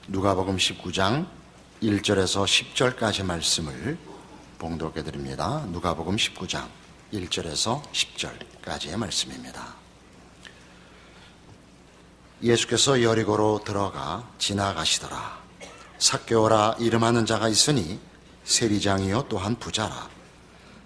누가복음 19장 1절에서 10절까지 말씀을 봉독해 드립니다. 누가복음 19장 1절에서 10절까지의 말씀입니다. 예수께서 여리고로 들어가 지나가시더라. 삭개오라 이름하는 자가 있으니 세리장이요 또한 부자라.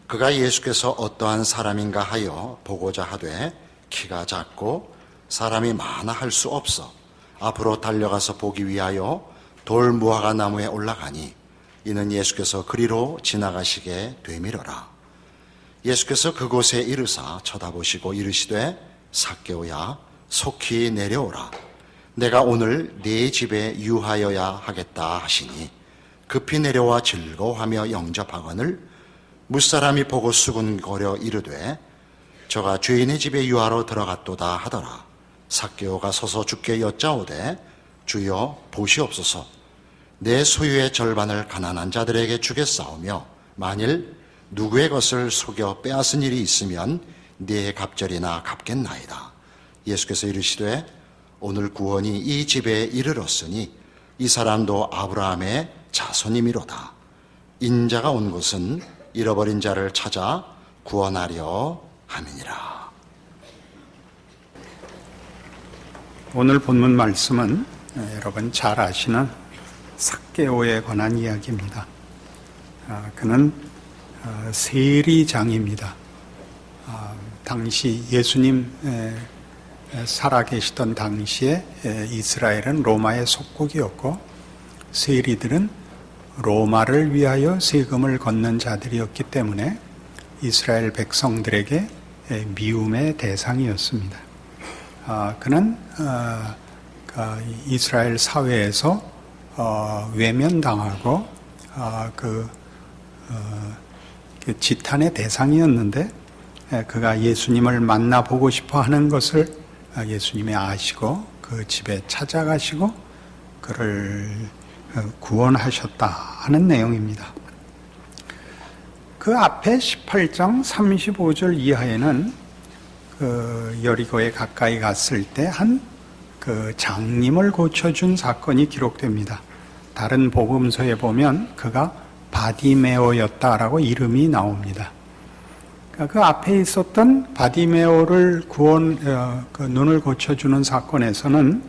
그가 예수께서 어떠한 사람인가 하여 보고자 하되 키가 작고 사람이 많아 할 수 없어 앞으로 달려가서 보기 위하여 돌 무화과 나무에 올라가니 이는 예수께서 그리로 지나가시게 되밀어라. 예수께서 그곳에 이르사 쳐다보시고 이르시되 삭개오야 속히 내려오라. 내가 오늘 네 집에 유하여야 하겠다 하시니 급히 내려와 즐거워하며 영접하거늘 무사람이 보고 수군거려 이르되 저가 죄인의 집에 유하러 들어갔도다 하더라. 삭개오가 서서 주께 여짜오되 주여 보시옵소서. 내 소유의 절반을 가난한 자들에게 주겠사오며 만일 누구의 것을 속여 빼앗은 일이 있으면 네 갑절이나 갚겠나이다. 예수께서 이르시되 오늘 구원이 이 집에 이르렀으니 이 사람도 아브라함의 자손이미로다. 인자가 온 것은 잃어버린 자를 찾아 구원하려 함이니라. 오늘 본문 말씀은 여러분 잘 아시는 삭개오에 관한 이야기입니다. 그는 세리장입니다. 당시 예수님 살아계시던 당시에 이스라엘은 로마의 속국이었고 세리들은 로마를 위하여 세금을 걷는 자들이었기 때문에 이스라엘 백성들에게 미움의 대상이었습니다. 그는 이스라엘 사회에서 외면당하고 그 지탄의 대상이었는데 그가 예수님을 만나보고 싶어 하는 것을 예수님이 아시고 그 집에 찾아가시고 그를 구원하셨다 하는 내용입니다. 그 앞에 18장 35절 이하에는 그 여리고에 가까이 갔을 때 한 그 장님을 고쳐준 사건이 기록됩니다. 다른 복음서에 보면 그가 바디메오였다라고 이름이 나옵니다. 그 앞에 있었던 바디메오를 그 눈을 고쳐주는 사건에서는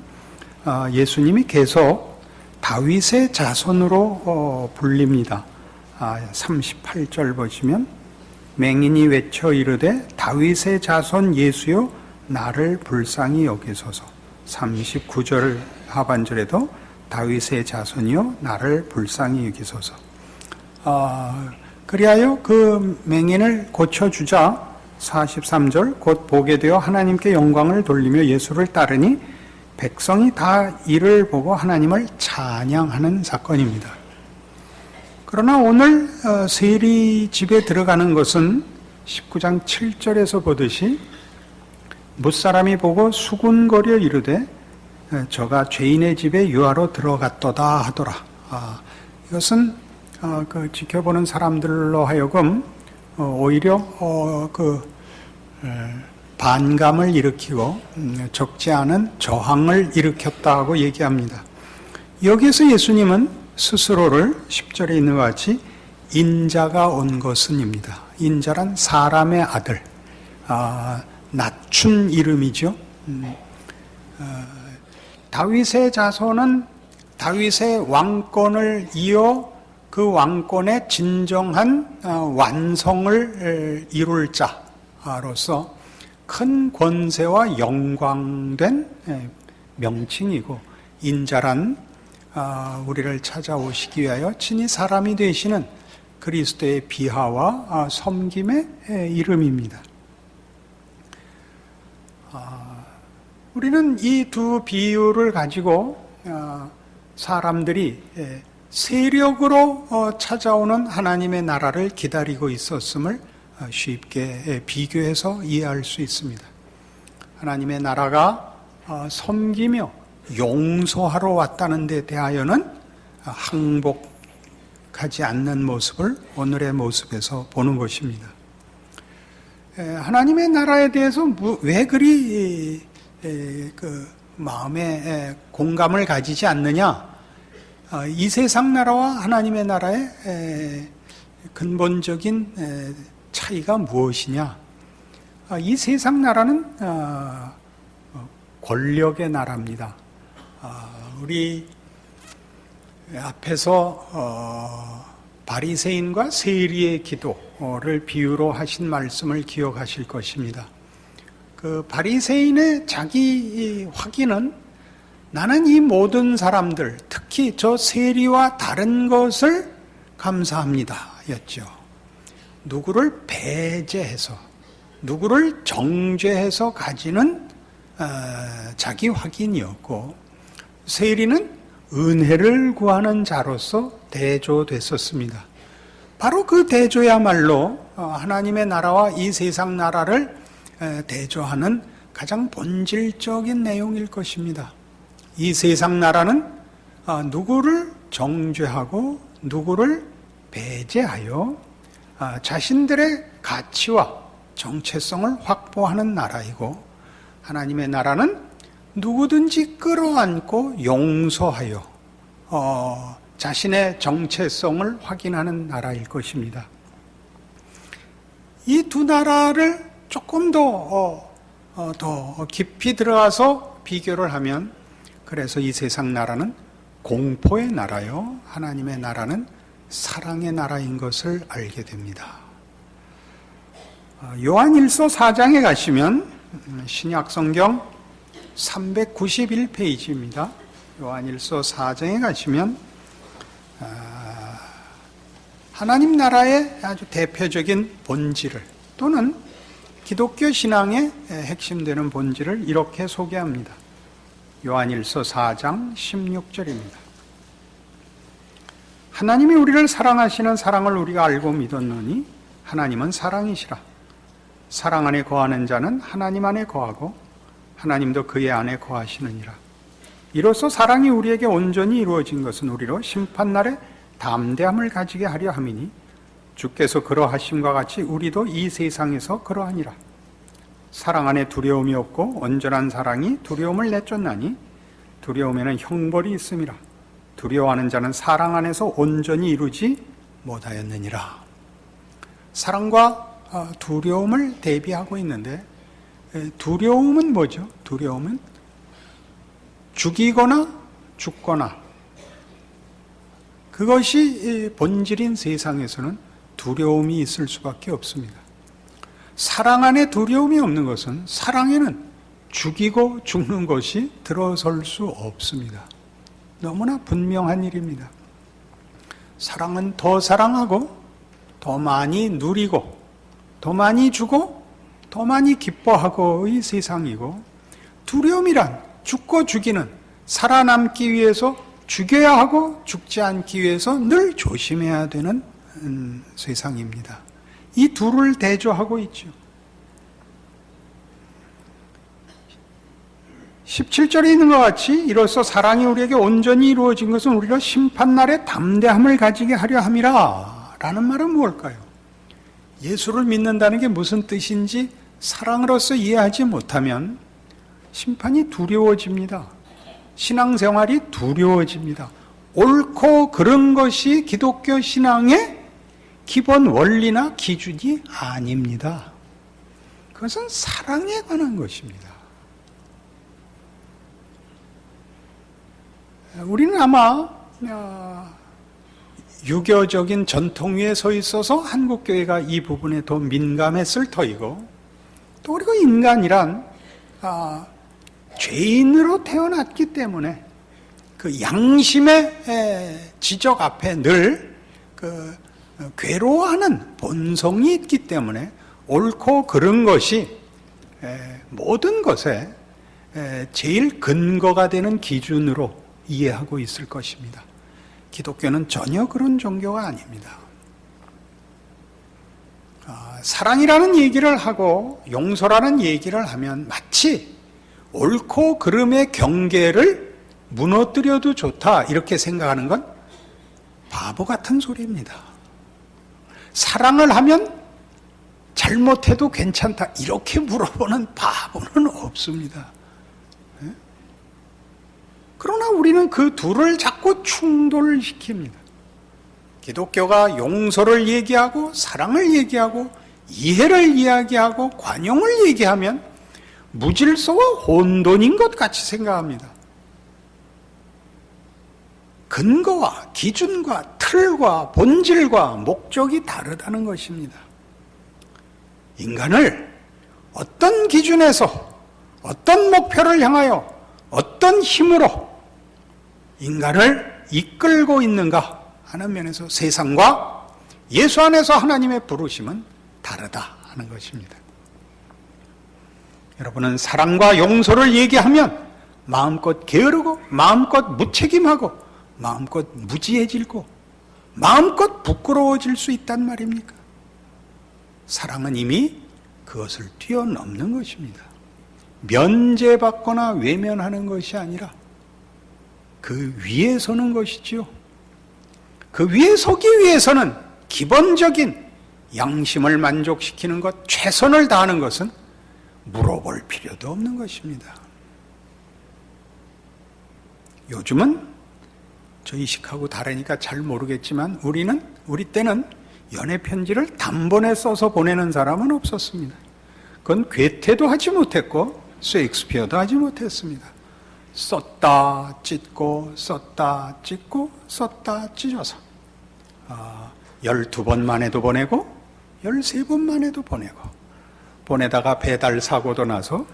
예수님이 계속 다윗의 자손으로 불립니다. 38절 보시면 맹인이 외쳐 이르되 다윗의 자손 예수여 나를 불쌍히 여기소서. 39절 하반절에도 다윗의 자손이여 나를 불쌍히 여기소서. 그리하여 그 맹인을 고쳐주자 43절 곧 보게 되어 하나님께 영광을 돌리며 예수를 따르니 백성이 다 이를 보고 하나님을 찬양하는 사건입니다. 그러나 오늘 세리 집에 들어가는 것은 19장 7절에서 보듯이 무사람이 보고 수군거려 이르되 저가 죄인의 집에 유하러 들어갔도다 하더라. 이것은 그 지켜보는 사람들로 하여금 오히려 반감을 일으키고 적지 않은 저항을 일으켰다고 얘기합니다. 여기에서 예수님은 스스로를 10절에 있는 것 같이 인자가 온 것은입니다. 인자란 사람의 아들, 낮춘 이름이죠. 다윗의 자손은 다윗의 왕권을 이어 그 왕권의 진정한 완성을 이룰 자로서 큰 권세와 영광된 명칭이고 인자란 우리를 찾아오시기 위하여 친히 사람이 되시는 그리스도의 비하와 섬김의 이름입니다. 우리는 이 두 비유를 가지고 사람들이 세력으로 찾아오는 하나님의 나라를 기다리고 있었음을 쉽게 비교해서 이해할 수 있습니다. 하나님의 나라가 섬기며 용서하러 왔다는 데 대하여는 항복하지 않는 모습을 오늘의 모습에서 보는 것입니다. 하나님의 나라에 대해서 왜 그리 그 마음에 공감을 가지지 않느냐? 이 세상 나라와 하나님의 나라의 근본적인 차이가 무엇이냐? 이 세상 나라는 권력의 나라입니다. 우리 앞에서 바리새인과 세리의 기도를 비유로 하신 말씀을 기억하실 것입니다. 그 바리새인의 자기 확인은 나는 이 모든 사람들, 특히 저 세리와 다른 것을 감사합니다 였죠. 누구를 배제해서, 누구를 정죄해서 가지는 자기 확인이었고, 세리는 은혜를 구하는 자로서 대조됐었습니다. 바로 그 대조야말로 하나님의 나라와 이 세상 나라를 대조하는 가장 본질적인 내용일 것입니다. 이 세상 나라는 누구를 정죄하고 누구를 배제하여 자신들의 가치와 정체성을 확보하는 나라이고, 하나님의 나라는 누구든지 끌어안고 용서하여 자신의 정체성을 확인하는 나라일 것입니다. 이 두 나라를 조금 더 깊이 들어가서 비교를 하면, 그래서 이 세상 나라는 공포의 나라요, 하나님의 나라는 사랑의 나라인 것을 알게 됩니다. 요한일서 4장에 가시면 신약성경 391페이지입니다. 요한일서 4장에 가시면 하나님 나라의 아주 대표적인 본질을, 또는 기독교 신앙의 핵심되는 본질을 이렇게 소개합니다. 요한일서 4장 16절입니다. 하나님이 우리를 사랑하시는 사랑을 우리가 알고 믿었노니 하나님은 사랑이시라. 사랑 안에 거하는 자는 하나님 안에 거하고 하나님도 그의 안에 거하시느니라. 이로써 사랑이 우리에게 온전히 이루어진 것은 우리로 심판날에 담대함을 가지게 하려 함이니 주께서 그러하심과 같이 우리도 이 세상에서 그러하니라. 사랑 안에 두려움이 없고 온전한 사랑이 두려움을 내쫓나니 두려움에는 형벌이 있음이라. 두려워하는 자는 사랑 안에서 온전히 이루지 못하였느니라. 사랑과 두려움을 대비하고 있는데, 두려움은 뭐죠? 두려움은 죽이거나 죽거나, 그것이 본질인 세상에서는 두려움이 있을 수밖에 없습니다. 사랑 안에 두려움이 없는 것은 사랑에는 죽이고 죽는 것이 들어설 수 없습니다. 너무나 분명한 일입니다. 사랑은 더 사랑하고 더 많이 누리고 더 많이 주고 더 많이 기뻐하고의 세상이고, 두려움이란 죽고 죽이는, 살아남기 위해서 죽여야 하고 죽지 않기 위해서 늘 조심해야 되는 세상입니다. 이 둘을 대조하고 있죠. 17절에 있는 것 같이 이로써 사랑이 우리에게 온전히 이루어진 것은 우리로 심판날에 담대함을 가지게 하려 함이라. 라는 말은 무엇일까요? 예수를 믿는다는 게 무슨 뜻인지 사랑으로서 이해하지 못하면 심판이 두려워집니다. 신앙생활이 두려워집니다. 옳고 그른 것이 기독교 신앙의 기본 원리나 기준이 아닙니다. 그것은 사랑에 관한 것입니다. 우리는 아마 유교적인 전통 위에 서 있어서 한국교회가 이 부분에 더 민감했을 터이고, 또 그리고 인간이란 죄인으로 태어났기 때문에 그 양심의 지적 앞에 늘 괴로워하는 본성이 있기 때문에 옳고 그른 것이 모든 것에 제일 근거가 되는 기준으로 이해하고 있을 것입니다. 기독교는 전혀 그런 종교가 아닙니다. 사랑이라는 얘기를 하고 용서라는 얘기를 하면 마치 옳고 그름의 경계를 무너뜨려도 좋다 이렇게 생각하는 건 바보 같은 소리입니다. 사랑을 하면 잘못해도 괜찮다 이렇게 물어보는 바보는 없습니다. 그러나 우리는 그 둘을 자꾸 충돌시킵니다. 기독교가 용서를 얘기하고 사랑을 얘기하고 이해를 이야기하고 관용을 얘기하면 무질서와 혼돈인 것 같이 생각합니다. 근거와 기준과 틀과 본질과 목적이 다르다는 것입니다. 인간을 어떤 기준에서 어떤 목표를 향하여 어떤 힘으로 인간을 이끌고 있는가 하는 면에서 세상과 예수 안에서 하나님의 부르심은 다르다 하는 것입니다. 여러분은 사랑과 용서를 얘기하면 마음껏 게으르고 마음껏 무책임하고 마음껏 무지해지고 마음껏 부끄러워질 수 있단 말입니까? 사랑은 이미 그것을 뛰어넘는 것입니다. 면제받거나 외면하는 것이 아니라 그 위에 서는 것이지요. 그 위에 서기 위해서는 기본적인 양심을 만족시키는 것, 최선을 다하는 것은 물어볼 필요도 없는 것입니다. 요즘은 저희 식하고 다르니까 잘 모르겠지만 우리 때는 연애 편지를 단번에 써서 보내는 사람은 없었습니다. 그건 괴테도 하지 못했고 셰익스피어도 하지 못했습니다. 썼다 찢고 썼다 찢고 썼다 찢어서 12번 만에도 보내고 13번 만에도 보내고 보내다가 배달 사고도 나서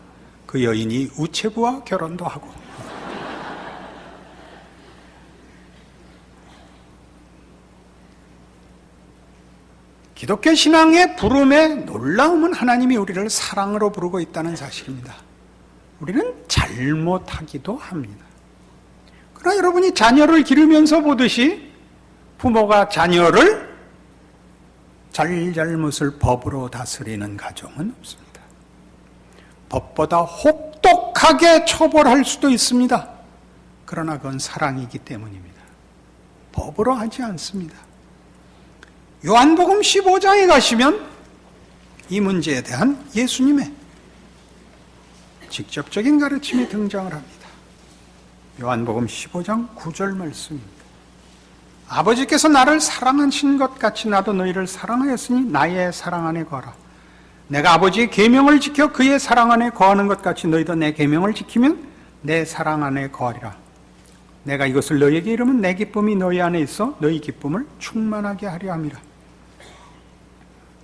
그 여인이 우체부와 결혼도 하고 기독교 신앙의 부름의 놀라움은 하나님이 우리를 사랑으로 부르고 있다는 사실입니다. 우리는 잘못하기도 합니다. 그러나 여러분이 자녀를 기르면서 보듯이 부모가 자녀를 잘잘못을 법으로 다스리는 가정은 없습니다. 법보다 혹독하게 처벌할 수도 있습니다. 그러나 그건 사랑이기 때문입니다. 법으로 하지 않습니다. 요한복음 15장에 가시면 이 문제에 대한 예수님의 직접적인 가르침이 등장을 합니다. 요한복음 15장 9절 말씀입니다. 아버지께서 나를 사랑하신 것 같이 나도 너희를 사랑하였으니 나의 사랑 안에 거하라. 내가 아버지의 계명을 지켜 그의 사랑 안에 거하는 것 같이 너희도 내 계명을 지키면 내 사랑 안에 거하리라. 내가 이것을 너희에게 이르면 내 기쁨이 너희 안에 있어 너희 기쁨을 충만하게 하려 함이라.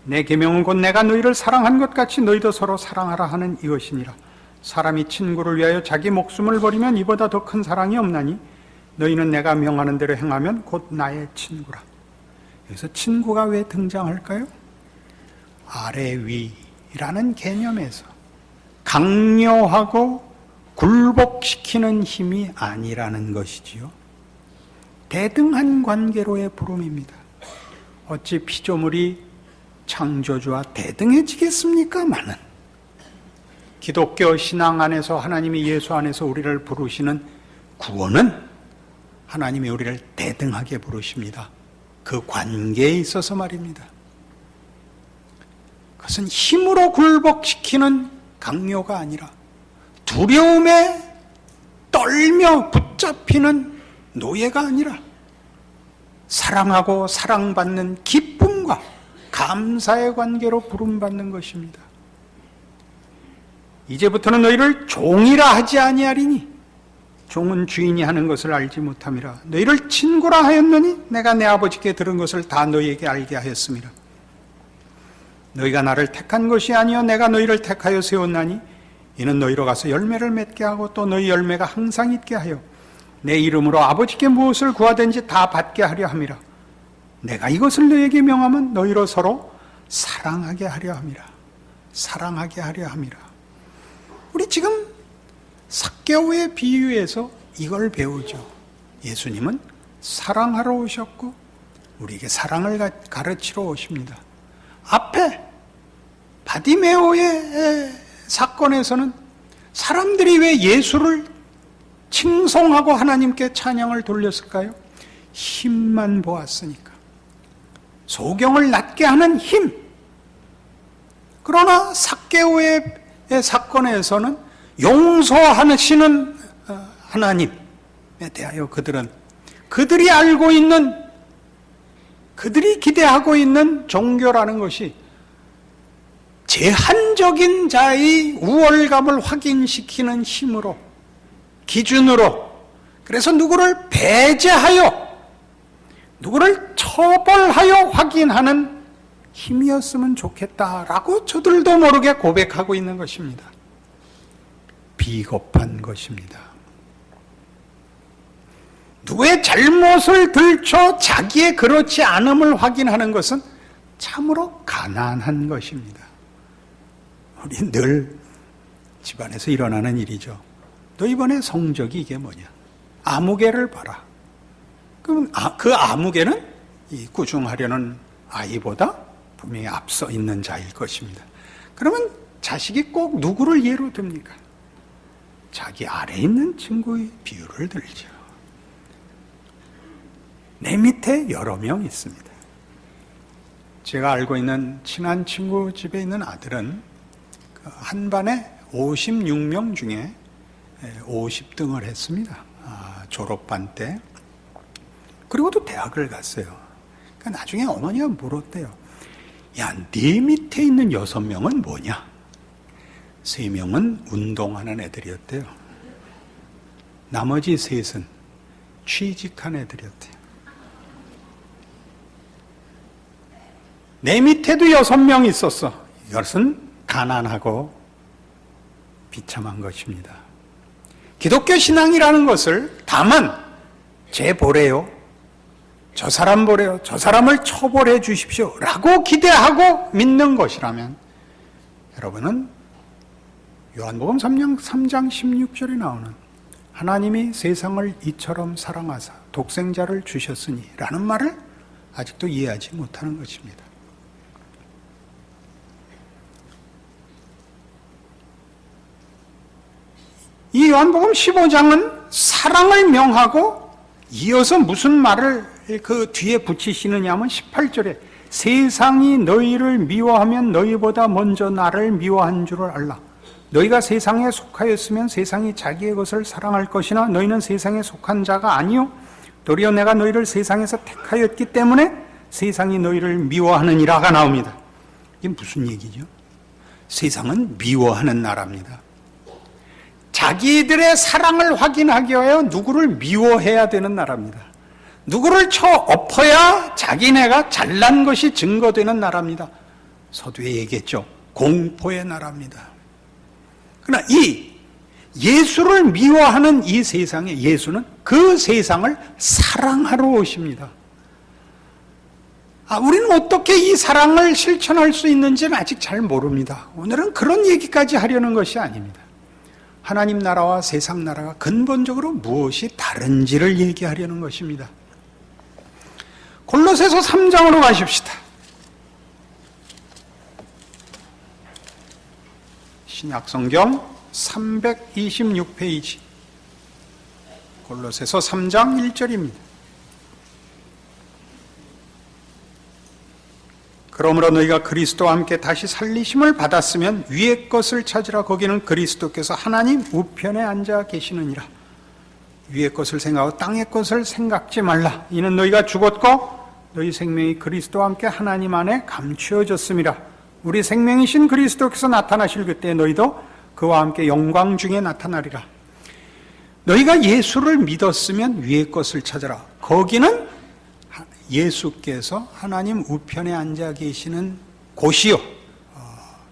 내 계명은 곧 내가 너희를 사랑한 것 같이 너희도 서로 사랑하라 하는 이것이니라. 사람이 친구를 위하여 자기 목숨을 버리면 이보다 더 큰 사랑이 없나니 너희는 내가 명하는 대로 행하면 곧 나의 친구라. 여기서 친구가 왜 등장할까요? 아래 위라는 개념에서 강요하고 굴복시키는 힘이 아니라는 것이지요. 대등한 관계로의 부름입니다. 어찌 피조물이 창조주와 대등해지겠습니까마는 기독교 신앙 안에서 하나님이 예수 안에서 우리를 부르시는 구원은 하나님이 우리를 대등하게 부르십니다. 그 관계에 있어서 말입니다. 그것은 힘으로 굴복시키는 강요가 아니라 두려움에 떨며 붙잡히는 노예가 아니라 사랑하고 사랑받는 기쁨과 감사의 관계로 부름받는 것입니다. 이제부터는 너희를 종이라 하지 아니하리니 종은 주인이 하는 것을 알지 못함이라. 너희를 친구라 하였느니 내가 내 아버지께 들은 것을 다 너희에게 알게 하였습니다. 너희가 나를 택한 것이 아니요 내가 너희를 택하여 세웠나니 이는 너희로 가서 열매를 맺게 하고 또 너희 열매가 항상 있게 하여 내 이름으로 아버지께 무엇을 구하든지 다 받게 하려 함이라. 내가 이것을 너희에게 명하면 너희로 서로 사랑하게 하려 함이라. 사랑하게 하려 함이라. 우리 지금 삭개오의 비유에서 이걸 배우죠. 예수님은 사랑하러 오셨고 우리에게 사랑을 가르치러 오십니다. 앞에 바디메오의 사건에서는 사람들이 왜 예수를 칭송하고 하나님께 찬양을 돌렸을까요? 힘만 보았으니까. 소경을 낫게 하는 힘. 그러나 삭개오의 사건에서는 용서하시는 하나님, 대하여 그들이 알고 있는, 그들이 기대하고 있는 종교라는 것이 제한적인 자의 우월감을 확인시키는 힘으로, 기준으로, 그래서 누구를 배제하여, 누구를 처벌하여 확인하는 힘이었으면 좋겠다라고 저들도 모르게 고백하고 있는 것입니다. 비겁한 것입니다. 누구의 잘못을 들춰 자기의 그렇지 않음을 확인하는 것은 참으로 가난한 것입니다. 우리 늘 집안에서 일어나는 일이죠. 너 이번에 성적이 이게 뭐냐? 아무개를 봐라. 그럼 그 아무개는 이 꾸중하려는 아이보다 분명히 앞서 있는 자일 것입니다. 그러면 자식이 꼭 누구를 예로 듭니까? 자기 아래 있는 친구의 비유를 들죠. 내 밑에 여러 명 있습니다. 제가 알고 있는 친한 친구 집에 있는 아들은 한 반에 56명 중에 50등을 했습니다. 졸업반 때. 그리고 또 대학을 갔어요. 그러니까 나중에 어머니가 물었대요. 야, 네 밑에 있는 6명은 뭐냐? 3명은 운동하는 애들이었대요. 나머지 3은 취직한 애들이었대요. 내 밑에도 6명 있었어. 이것은 가난하고 비참한 것입니다. 기독교 신앙이라는 것을 다만 쟤 보래요, 저 사람 보래요, 저 사람을 처벌해 주십시오 라고 기대하고 믿는 것이라면, 여러분은 요한복음 3장 16절에 나오는 하나님이 세상을 이처럼 사랑하사 독생자를 주셨으니 라는 말을 아직도 이해하지 못하는 것입니다. 이 요한복음 15장은 사랑을 명하고 이어서 무슨 말을 그 뒤에 붙이시느냐 하면 18절에 세상이 너희를 미워하면 너희보다 먼저 나를 미워한 줄을 알라. 너희가 세상에 속하였으면 세상이 자기의 것을 사랑할 것이나 너희는 세상에 속한 자가 아니요 도리어 내가 너희를 세상에서 택하였기 때문에 세상이 너희를 미워하느니라가 나옵니다. 이게 무슨 얘기죠? 세상은 미워하는 나라입니다. 자기들의 사랑을 확인하기 위하여 누구를 미워해야 되는 나라입니다. 누구를 쳐 엎어야 자기네가 잘난 것이 증거되는 나라입니다. 서두에 얘기했죠. 공포의 나라입니다. 그러나 이 예수를 미워하는 이 세상에 예수는 그 세상을 사랑하러 오십니다. 우리는 어떻게 이 사랑을 실천할 수 있는지는 아직 잘 모릅니다. 오늘은 그런 얘기까지 하려는 것이 아닙니다. 하나님 나라와 세상 나라가 근본적으로 무엇이 다른지를 얘기하려는 것입니다. 골로새서 3장으로 가십시다. 신약성경 326페이지 골로새서 3장 1절입니다. 그러므로 너희가 그리스도와 함께 다시 살리심을 받았으면 위의 것을 찾으라. 거기는 그리스도께서 하나님 우편에 앉아 계시느니라. 위의 것을 생각하고 땅의 것을 생각지 말라. 이는 너희가 죽었고 너희 생명이 그리스도와 함께 하나님 안에 감추어졌음이라. 우리 생명이신 그리스도께서 나타나실 그때 너희도 그와 함께 영광 중에 나타나리라. 너희가 예수를 믿었으면 위의 것을 찾아라. 거기는 예수께서 하나님 우편에 앉아 계시는 곳이요.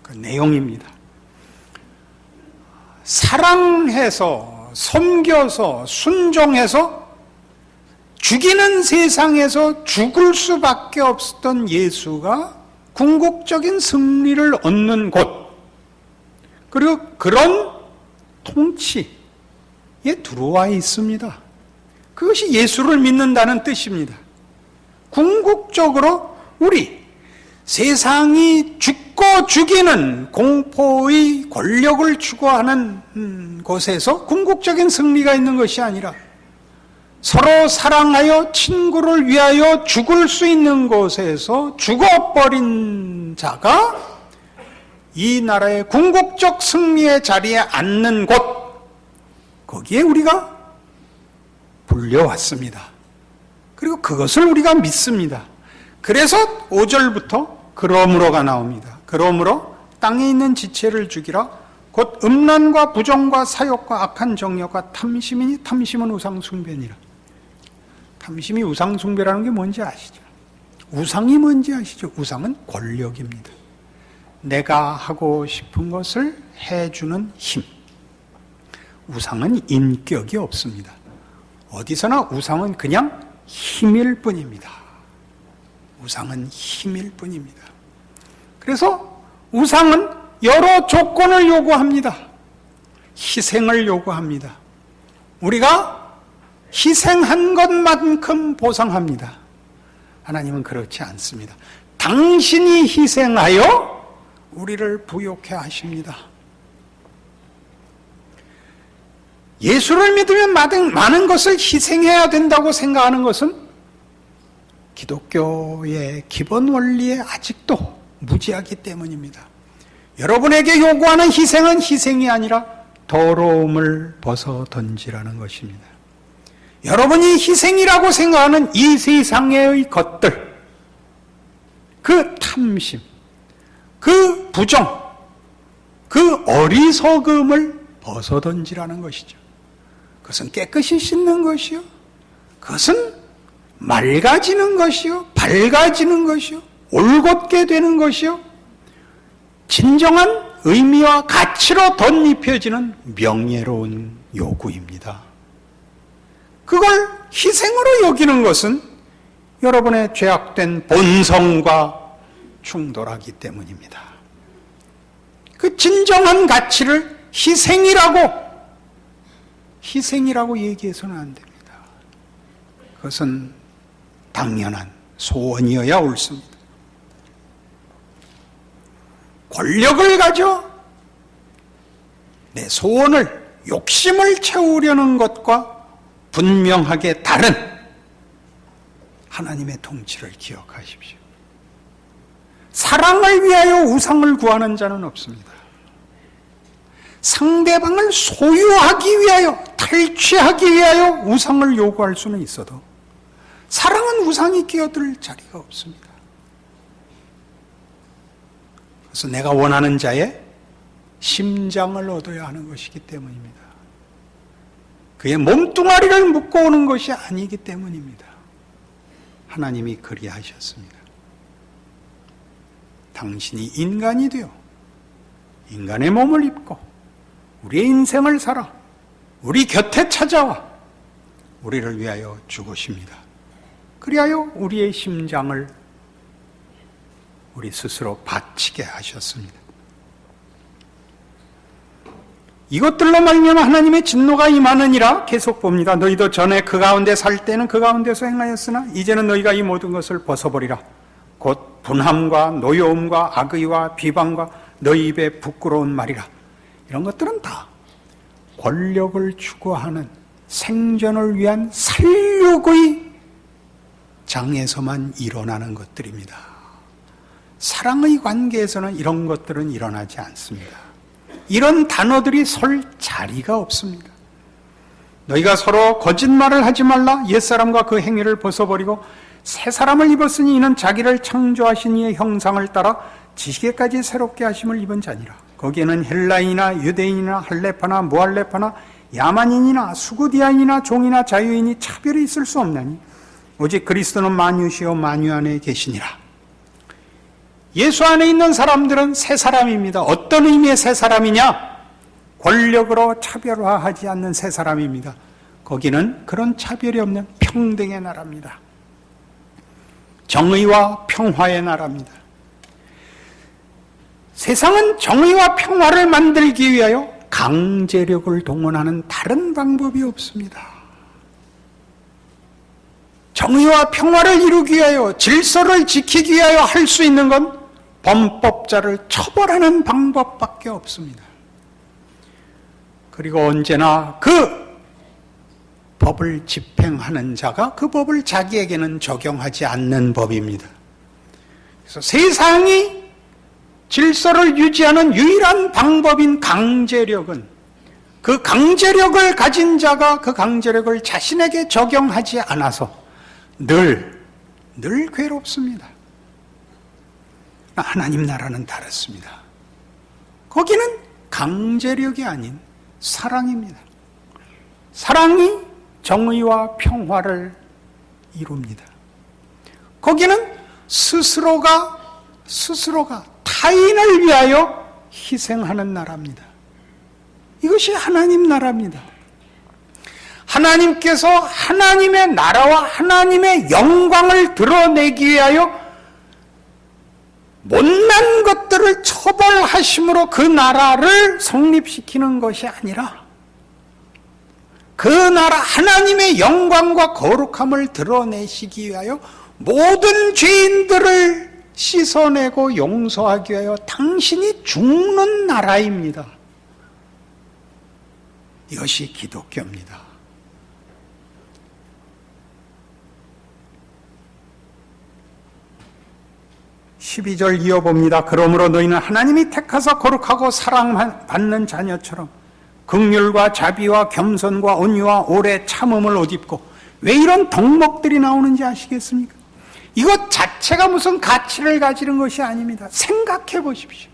그 내용입니다. 사랑해서, 섬겨서, 순종해서 죽이는 세상에서 죽을 수밖에 없었던 예수가 궁극적인 승리를 얻는 곳, 그리고 그런 통치에 들어와 있습니다. 그것이 예수를 믿는다는 뜻입니다. 궁극적으로 우리 세상이 죽고 죽이는 공포의 권력을 추구하는 곳에서 궁극적인 승리가 있는 것이 아니라 서로 사랑하여 친구를 위하여 죽을 수 있는 곳에서 죽어버린 자가 이 나라의 궁극적 승리의 자리에 앉는 곳, 거기에 우리가 불려왔습니다. 그리고 그것을 우리가 믿습니다. 그래서 5절부터 그러므로가 나옵니다. 그러므로 땅에 있는 지체를 죽이라. 곧 음란과 부정과 사욕과 악한 정욕과 탐심이니 탐심은 우상숭배니라. 탐심이 우상숭배라는 게 뭔지 아시죠? 우상이 뭔지 아시죠? 우상은 권력입니다. 내가 하고 싶은 것을 해주는 힘. 우상은 인격이 없습니다. 어디서나 우상은 그냥 힘일 뿐입니다. 우상은 힘일 뿐입니다. 그래서 우상은 여러 조건을 요구합니다. 희생을 요구합니다. 우리가 희생한 것만큼 보상합니다. 하나님은 그렇지 않습니다. 당신이 희생하여 우리를 부욕해 하십니다. 예수를 믿으면 많은 것을 희생해야 된다고 생각하는 것은 기독교의 기본 원리에 아직도 무지하기 때문입니다. 여러분에게 요구하는 희생은 희생이 아니라 더러움을 벗어 던지라는 것입니다. 여러분이 희생이라고 생각하는 이 세상의 것들, 그 탐심, 그 부정, 그 어리석음을 벗어 던지라는 것이죠. 그것은 깨끗이 씻는 것이요. 그것은 맑아지는 것이요. 밝아지는 것이요. 올곧게 되는 것이요. 진정한 의미와 가치로 덧입혀지는 명예로운 요구입니다. 그걸 희생으로 여기는 것은 여러분의 죄악된 본성과 충돌하기 때문입니다. 그 진정한 가치를 희생이라고 얘기해서는 안 됩니다. 그것은 당연한 소원이어야 옳습니다. 권력을 가져 내 소원을, 욕심을 채우려는 것과 분명하게 다른 하나님의 통치를 기억하십시오. 사랑을 위하여 우상을 구하는 자는 없습니다. 상대방을 소유하기 위하여, 탈취하기 위하여 우상을 요구할 수는 있어도 사랑은 우상이 끼어들 자리가 없습니다. 그래서 내가 원하는 자의 심장을 얻어야 하는 것이기 때문입니다. 그의 몸뚱아리를 묶고 오는 것이 아니기 때문입니다. 하나님이 그리하셨습니다. 당신이 인간이 되어 인간의 몸을 입고 우리의 인생을 살아 우리 곁에 찾아와 우리를 위하여 죽으십니다. 그리하여 우리의 심장을 우리 스스로 바치게 하셨습니다. 이것들로 말미암아 하나님의 진노가 임하느니라 계속 봅니다. 너희도 전에 그 가운데 살 때는 그 가운데서 행하였으나 이제는 너희가 이 모든 것을 벗어버리라. 곧 분함과 노여움과 악의와 비방과 너희 입에 부끄러운 말이라. 이런 것들은 다 권력을 추구하는 생존을 위한 살육의 장에서만 일어나는 것들입니다. 사랑의 관계에서는 이런 것들은 일어나지 않습니다. 이런 단어들이 설 자리가 없습니다. 너희가 서로 거짓말을 하지 말라. 옛사람과 그 행위를 벗어버리고 새 사람을 입었으니 이는 자기를 창조하신 이의 형상을 따라 지시게까지 새롭게 하심을 입은 자니라. 거기에는 헬라인이나 유대인이나 할레파나 무할레파나 야만인이나 수구디아인이나 종이나 자유인이 차별이 있을 수 없나니 오직 그리스도는 만유시요 만유 안에 계시니라. 예수 안에 있는 사람들은 새 사람입니다. 어떤 의미의 새 사람이냐? 권력으로 차별화하지 않는 새 사람입니다. 거기는 그런 차별이 없는 평등의 나라입니다. 정의와 평화의 나라입니다. 세상은 정의와 평화를 만들기 위하여 강제력을 동원하는 다른 방법이 없습니다. 정의와 평화를 이루기 위하여, 질서를 지키기 위하여 할 수 있는 건 범법자를 처벌하는 방법밖에 없습니다. 그리고 언제나 그 법을 집행하는 자가 그 법을 자기에게는 적용하지 않는 법입니다. 그래서 세상이 질서를 유지하는 유일한 방법인 강제력은 그 강제력을 가진 자가 그 강제력을 자신에게 적용하지 않아서 늘 괴롭습니다. 하나님 나라는 다릅니다. 거기는 강제력이 아닌 사랑입니다. 사랑이 정의와 평화를 이룹니다. 거기는 스스로가 타인을 위하여 희생하는 나라입니다. 이것이 하나님 나라입니다. 하나님께서 하나님의 나라와 하나님의 영광을 드러내기 위하여 못난 것들을 처벌하심으로 그 나라를 성립시키는 것이 아니라 그 나라 하나님의 영광과 거룩함을 드러내시기 위하여 모든 죄인들을 씻어내고 용서하기 위하여 당신이 죽는 나라입니다. 이것이 기독교입니다. (12절) 이어봅니다. 그러므로 너희는 하나님이 택하사 거룩하고 사랑받는 자녀처럼 긍휼과 자비와 겸손과 온유와 오래 참음을 옷 입고. 왜 이런 덕목들이 나오는지 아시겠습니까? 이것 자체가 무슨 가치를 가지는 것이 아닙니다. 생각해 보십시오.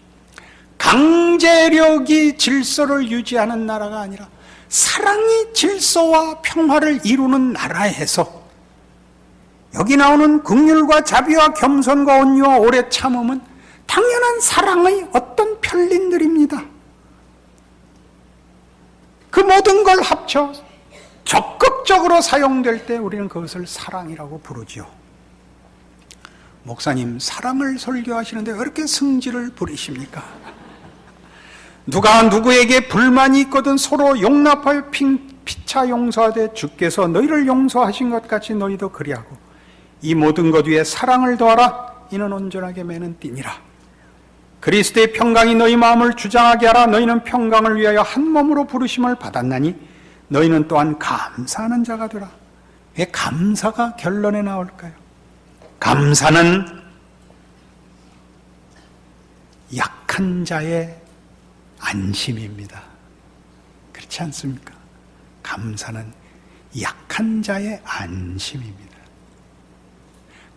강제력이 질서를 유지하는 나라가 아니라 사랑이 질서와 평화를 이루는 나라에서 여기 나오는 긍휼과 자비와 겸손과 온유와 오래 참음은 당연한 사랑의 어떤 편린들입니다. 그 모든 걸 합쳐 적극적으로 사용될 때 우리는 그것을 사랑이라고 부르죠. 목사님, 사랑을 설교하시는데 왜 이렇게 성질을 부리십니까? 누가 누구에게 불만이 있거든 서로 용납하여 피차 용서하되 주께서 너희를 용서하신 것 같이 너희도 그리하고 이 모든 것 위에 사랑을 더하라. 이는 온전하게 매는 띠니라. 그리스도의 평강이 너희 마음을 주장하게 하라. 너희는 평강을 위하여 한 몸으로 부르심을 받았나니 너희는 또한 감사하는 자가 되라. 왜 감사가 결론에 나올까요? 감사는 약한 자의 안심입니다. 그렇지 않습니까? 감사는 약한 자의 안심입니다.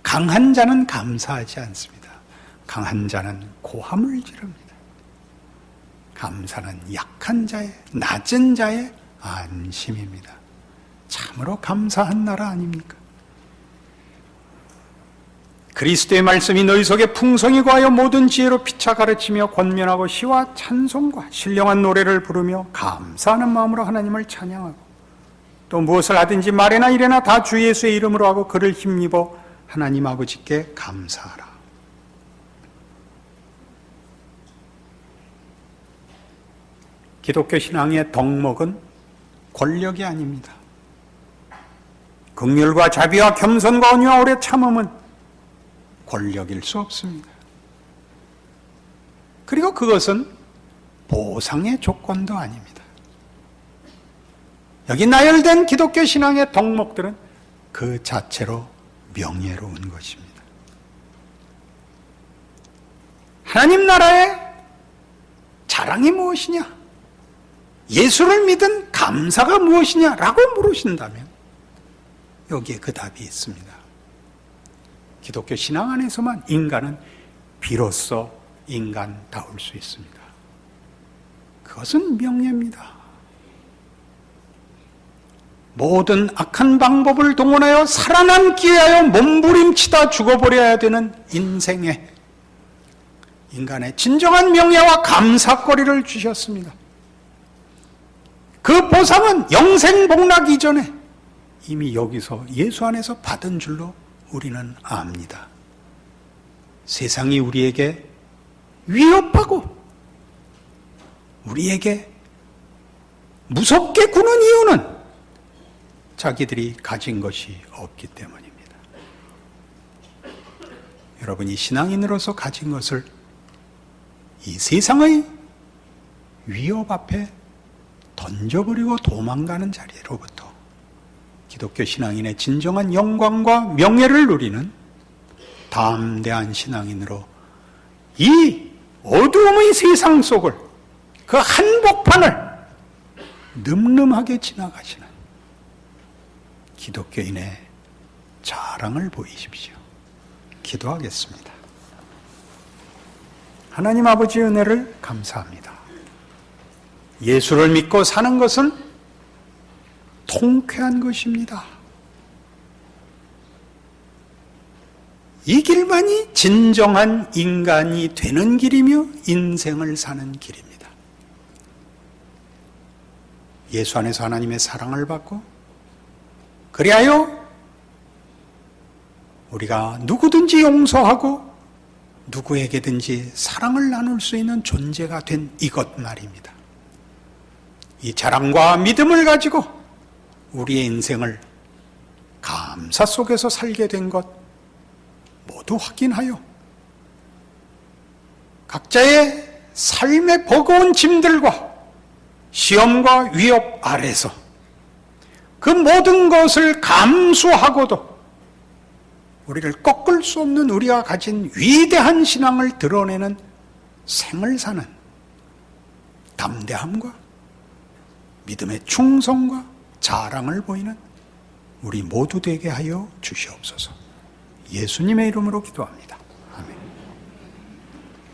강한 자는 감사하지 않습니다. 강한 자는 고함을 지릅니다. 감사는 약한 자의, 낮은 자의 안심입니다. 참으로 감사한 나라 아닙니까? 그리스도의 말씀이 너희 속에 풍성히 거하여 모든 지혜로 피차 가르치며 권면하고 시와 찬송과 신령한 노래를 부르며 감사하는 마음으로 하나님을 찬양하고 또 무엇을 하든지 말이나 이래나 다 주 예수의 이름으로 하고 그를 힘입어 하나님 아버지께 감사하라. 기독교 신앙의 덕목은 권력이 아닙니다. 긍휼과 자비와 겸손과 온유와 오래 참음은 권력일 수 없습니다. 그리고 그것은 보상의 조건도 아닙니다. 여기 나열된 기독교 신앙의 덕목들은 그 자체로 명예로운 것입니다. 하나님 나라의 자랑이 무엇이냐? 예수를 믿은 감사가 무엇이냐라고 물으신다면 여기에 그 답이 있습니다. 기독교 신앙 안에서만 인간은 비로소 인간다울 수 있습니다. 그것은 명예입니다. 모든 악한 방법을 동원하여 살아남기 위하여 몸부림치다 죽어버려야 되는 인생에 인간의 진정한 명예와 감사거리를 주셨습니다. 그 보상은 영생복락 이전에 이미 여기서 예수 안에서 받은 줄로 우리는 압니다. 세상이 우리에게 위협하고 우리에게 무섭게 구는 이유는 자기들이 가진 것이 없기 때문입니다. 여러분이 신앙인으로서 가진 것을 이 세상의 위협 앞에 던져버리고 도망가는 자리로부터 기독교 신앙인의 진정한 영광과 명예를 누리는 담대한 신앙인으로 이 어두움의 세상 속을 그 한복판을 늠름하게 지나가시는 기독교인의 자랑을 보이십시오. 기도하겠습니다. 하나님 아버지의 은혜를 감사합니다. 예수를 믿고 사는 것은 통쾌한 것입니다. 이 길만이 진정한 인간이 되는 길이며 인생을 사는 길입니다. 예수 안에서 하나님의 사랑을 받고 그리하여 우리가 누구든지 용서하고 누구에게든지 사랑을 나눌 수 있는 존재가 된 이것 말입니다. 이 자랑과 믿음을 가지고 우리의 인생을 감사 속에서 살게 된 것 모두 확인하여 각자의 삶의 버거운 짐들과 시험과 위협 아래서 그 모든 것을 감수하고도 우리를 꺾을 수 없는 우리가 가진 위대한 신앙을 드러내는 생을 사는 담대함과 믿음의 충성과 자랑을 보이는 우리 모두 되게 하여 주시옵소서. 예수님의 이름으로 기도합니다.